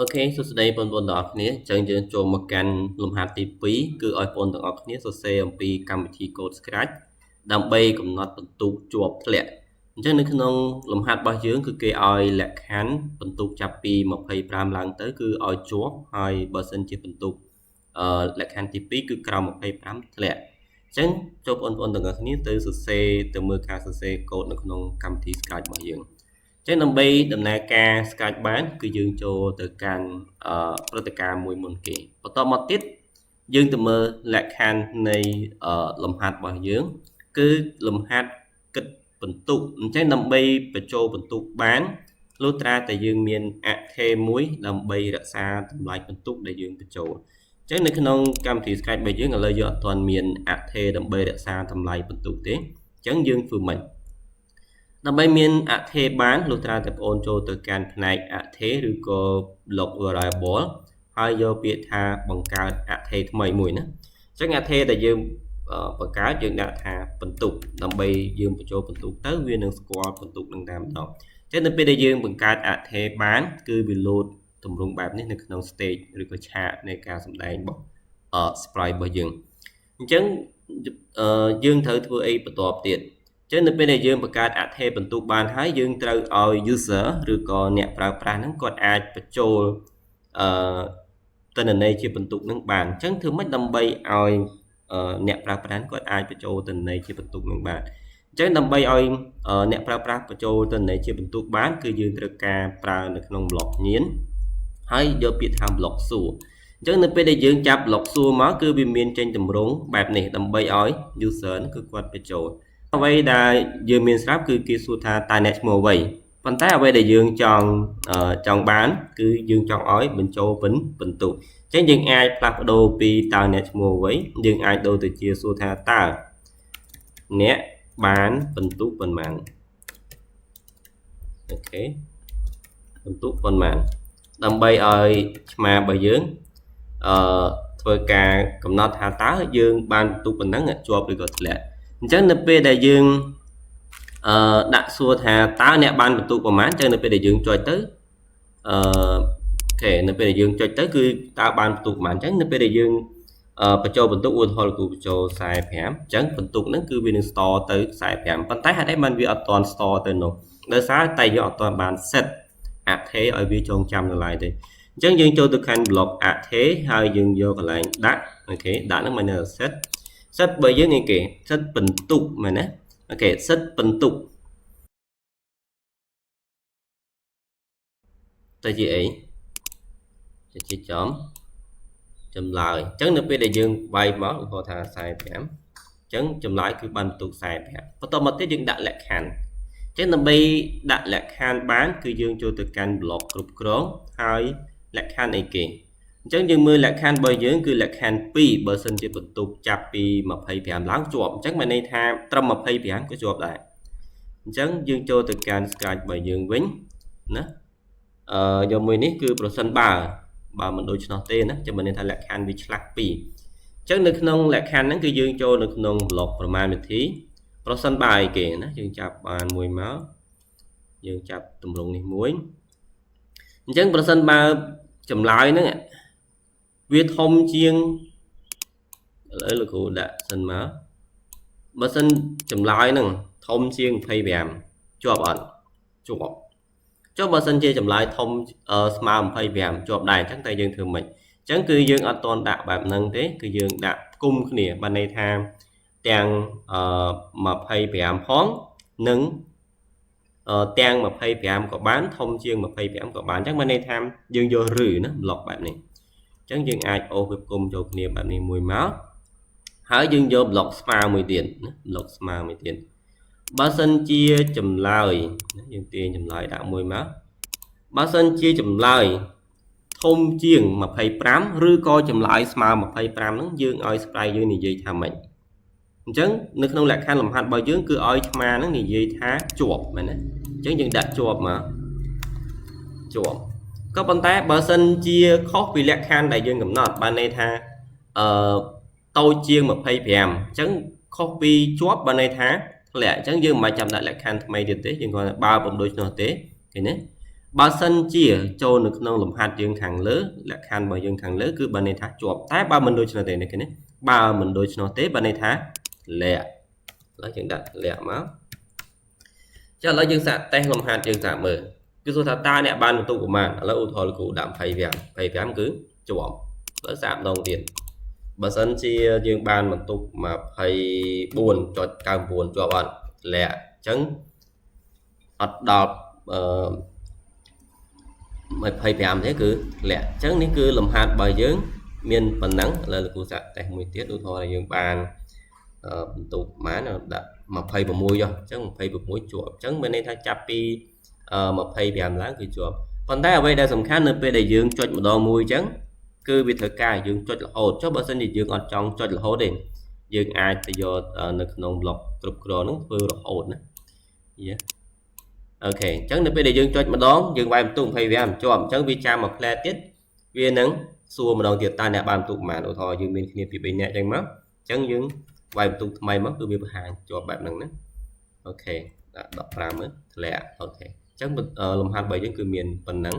អូខេសួស្តីបងប្អូនទាំងអស់គ្នាចឹងយើងចូលមកកាន់លំហាត់ទី2គឺឲ្យបងប្អូនទាំងអស់គ្នាសរសេរអំពីកម្មវិធី Code Scratch ដើម្បីកំណត់បន្ទុកជាប់ធ្លាក់អញ្ចឹងនៅក្នុងលំហាត់របស់យើងគឺគេឲ្យលក្ខខណ្ឌបន្ទុកចាប់ពី25ឡើងទៅគឺឲ្យជាប់ហើយបើសិនជាបន្ទុកលក្ខខណ្ឌទី2គឺក្រោម25ធ្លាក់អញ្ចឹងចូលបងប្អូនទាំងអស់គ្នាទៅសរសេរទៅមើលការសរសេរ code នៅក្នុងកម្មវិធី Scratch របស់យើង ចឹងដើម្បីដំណើរការ Scratch បានគឺយើងចូលទៅកាន់ព្រឹត្តិការណ៍មួយមុនគេបន្តមកទៀតយើងទៅមើលលក្ខខណ្ឌនៃលំហាត់របស់យើងគឺលំហាត់គិតបន្ទុកអញ្ចឹងដើម្បីបញ្ចូលបន្ទុកបានលុះត្រាតែយើងមានអថេមួយដើម្បីរក្សាតម្លៃបន្ទុកដែលយើងបញ្ចូលអញ្ចឹងនៅក្នុងកម្មវិធី Scratch របស់យើងឥឡូវយើងអត់ទាន់មានអថេដើម្បីរក្សាតម្លៃបន្ទុកទេអញ្ចឹងយើងធ្វើម៉េចដើម្បីមានអថេបានលុះត្រាតែបងអូនចូលទៅកាន់ផ្នែកអថេឬក៏ block variable ហើយយកពាក្យថាបង្កើតអថេថ្មីមួយណាអញ្ចឹងអថេដែលយើងបង្កើតយើងដាក់ថាបន្ទុកដើម្បីយើងបញ្ចូលបន្ទុកទៅវានឹងស្គាល់បន្ទុកនឹងតែម្ដងអញ្ចឹងនៅពេលដែលយើងបង្កើតអថេបានគឺវា load ទម្រង់បែបនេះនៅក្នុង stage ឬក៏ឆាកនៃការសម្ដែងរបស់sprite របស់យើងអញ្ចឹងយើងត្រូវធ្វើអីបន្ទាប់ទៀតចឹងនៅពេលដែលយើងបង្កើតអថេបន្ទុកបានហើយយើងត្រូវឲ្យ user ឬក៏អ្នកប្រើប្រាស់ហ្នឹងគាត់អាចបញ្ចូលអឺទិន្នន័យជាបន្ទុកហ្នឹងបានអញ្ចឹងធ្វើម៉េចដើម្បីឲ្យអ្នកប្រើប្រាស់គាត់អាចបញ្ចូលទិន្នន័យជាបន្ទុកហ្នឹងបានអញ្ចឹងដើម្បីឲ្យអ្នកប្រើប្រាស់បញ្ចូលទិន្នន័យជាបន្ទុកបានគឺយើងត្រូវការប្រើនៅក្នុង block ញៀនហើយយកពាក្យថា block សួរអញ្ចឹងនៅពេលដែលយើងចាប់ block សួរមកគឺវាមានចេញទម្រង់បែបនេះដើម្បីឲ្យ user គឺគាត់បញ្ចូលអ្វីដែលយើងមានស្រាប់គឺគេសួរថាតើអ្នកឈ្មោះអ្វីប៉ុន្តែអ្វីដែលយើងចង់បានគឺយើងចង់ឲ្យបញ្ចូលបន្ទុកអញ្ចឹងយើងអាចផ្លាស់ប្ដូរពីតើអ្នកឈ្មោះអ្វីយើងអាចដូរទៅជាសួរថាតើអ្នកបានបន្ទុកប៉ុន្មានអូខេបន្ទុកប៉ុន្មានដើម្បីឲ្យឆ្មារបស់យើងធ្វើការកំណត់ថាតើយើងបានបន្ទុកប៉ុណ្ណឹងជាប់ឬក៏ធ្លាក់អញ្ចឹងនៅពេលដែលយើងដាក់សួរថាតើអ្នកបានបន្ទុកប្រមាណអញ្ចឹងនៅពេលដែលយើងចុចទៅអូខេនៅពេលដែលយើងចុចទៅគឺតើបានបន្ទុកប្រមាណអញ្ចឹងនៅពេលដែលយើងបញ្ចូលបន្ទុកឧទាហរណ៍គឺបញ្ចូល45អញ្ចឹងបន្ទុកហ្នឹងគឺវានឹង store ទៅ45ប៉ុន្តែហេតុអីបានវាអត់ទាន់ store ទៅនោះដោយសារតែយើងអត់ទាន់បាន set អថេឲ្យវាចងចាំនៅឡើយទេអញ្ចឹងយើងចូលទៅកាន់ block អថេហើយយើងយកកន្លែងដាក់អូខេដាក់ហ្នឹងមកនៅ set បើយើងនេះគេ set បន្ទុកមែនណាអូខេ set បន្ទុកទៅជាអីទៅជាចម្លើយអញ្ចឹងនៅពេលដែលយើងវាយមកឧទាហរណ៍ថា45អញ្ចឹងចម្លើយគឺបានបន្ទុក45បន្តមកទៀតយើងដាក់លក្ខខណ្ឌអញ្ចឹងដើម្បីដាក់លក្ខខណ្ឌបានគឺយើងចូលទៅកាន់ block គ្រប់គ្រងហើយលក្ខខណ្ឌអីគេអញ្ចឹងយើងមើលលក្ខខណ្ឌរបស់យើងគឺលក្ខខណ្ឌ2បើសិនជាបន្ទុកចាប់ពី25ឡើងជាប់អញ្ចឹងមានន័យថាត្រឹម25ក៏ជាប់ដែរអញ្ចឹងយើងចូលទៅកាន់ Scratch របស់យើងវិញណាយកមួយនេះគឺប្រសិនបើមិនដូច្នោះទេណាចាំមិនន័យថាលក្ខខណ្ឌវាឆ្លាស់2អញ្ចឹងនៅក្នុងលក្ខខណ្ឌហ្នឹងគឺយើងចូលនៅក្នុង block ប្រមាណវិធីប្រសិនបើអីគេណាយើងចាប់បានមួយមកយើងចាប់ទម្រង់នេះមួយអញ្ចឹងប្រសិនបើចម្លើយហ្នឹងវាធំជាងឥឡូវលោកគ្រូដាក់សិនមកបើសិនចម្លើយហ្នឹងធំជាង25ជាប់អត់ជាប់ចុះបើសិនជាចម្លើយធំស្មើ25ជាប់ដែរអញ្ចឹងតែយើងធ្វើម៉េចអញ្ចឹងគឺយើងអត់ទាន់ដាក់បែបហ្នឹងទេគឺយើងដាក់គុំគ្នាបានន័យថាទាំង25ផងនិងទាំង25ក៏បានធំជាង25ក៏បានអញ្ចឹងបានន័យថាយើងយកឬណា block បែបនេះអញ្ចឹងយើងអាចអូសវាគុំចូលគ្នាបែបនេះមួយមកហើយយើងយក block ស្មើមួយទៀតណា block ស្មើមួយទៀតបើសិនជាចម្លើយយើងទាញចម្លើយដាក់មួយមកបើសិនជាចម្លើយធំជាង25ឬក៏ចម្លើយស្មើ25ហ្នឹងយើងឲ្យ sprite យើងនិយាយថាម៉េចអញ្ចឹងនៅក្នុងលក្ខខណ្ឌលំហាត់របស់យើងគឺឲ្យឆ្មាហ្នឹងនិយាយថាជាប់មែនទេអញ្ចឹងយើងដាក់ជាប់មកជាប់ក៏ប៉ុន្តែបើសិនជាខុសពីលក្ខខណ្ឌដែលយើងកំណត់បានន័យថាតូចជាង25អញ្ចឹងខុសពីជាប់បានន័យថាធ្លាក់អញ្ចឹងយើងមិនបាច់ចាំដាក់លក្ខខណ្ឌថ្មីទៀតទេយើងគ្រាន់តែបើពុំដូច្នោះទេឃើញទេ បើសិនជាចូលនៅក្នុងលំហាត់យើងខាងលើលក្ខខណ្ឌរបស់យើងខាងលើគឺបើន័យថាជាប់តែបើមិនដូច្នោះទេនេះគេនេះបើមិនដូច្នោះទេបើន័យថាលាក់ឥឡូវយើងដាក់លាក់មកចាឥឡូវយើងសាកតេស្តលំហាត់យើងសាកមើលគឺសួរថាតើអ្នកបានបន្ទុកប្រមាណឥឡូវឧទាហរណ៍លោកគ្រូដាក់25គឺជាប់ឥឡូវសាកម្ដងទៀតបើសិនជាយើងបានបន្ទុក24.99ជាប់អត់លាក់អញ្ចឹងអត់ដល់25ទេគឺលាក់អញ្ចឹងនេះគឺលំហាត់របស់យើងមានប៉ុណ្ណឹងឥឡូវលោកគ្រូសាកតេស្តមួយទៀតឧទាហរណ៍យើងបានបន្ទុកប្រហែលដាក់26ចុះអញ្ចឹង26ជាប់អញ្ចឹងមានន័យថាចាប់ពី25ឡើងគឺជាប់ប៉ុន្តែអ្វីដែលសំខាន់នៅពេលដែលយើងចុចម្ដងមួយអញ្ចឹងគឺវាត្រូវការយើងចុចរហូតចុះបើសិនជាយើងអត់ចង់ចុចរហូតទេយើងអាចទៅយកនៅក្នុងប្លុកគ្រប់គ្រងហ្នឹងធ្វើរហូតណាអូខេអញ្ចឹងនៅពេលដែលយើងចុចម្ដងយើងវាយបន្ទុក25ជាប់អញ្ចឹងវាចាំមកផ្លែទៀតវានឹងសួរម្ដងទៀតតើអ្នកបានបន្ទុកប៉ុន្មានឧទាហរណ៍យើងមានគ្នាពី3នាក់អញ្ចឹងមកអញ្ចឹងយើងវាយបន្ទុកថ្មីមកគឺវាបង្ហាញជាប់បែបហ្នឹងណាអូខេដាក់15មើលធ្លាក់អូខេអញ្ចឹងលំហាត់របស់យើងគឺមានប៉ុណ្ណឹង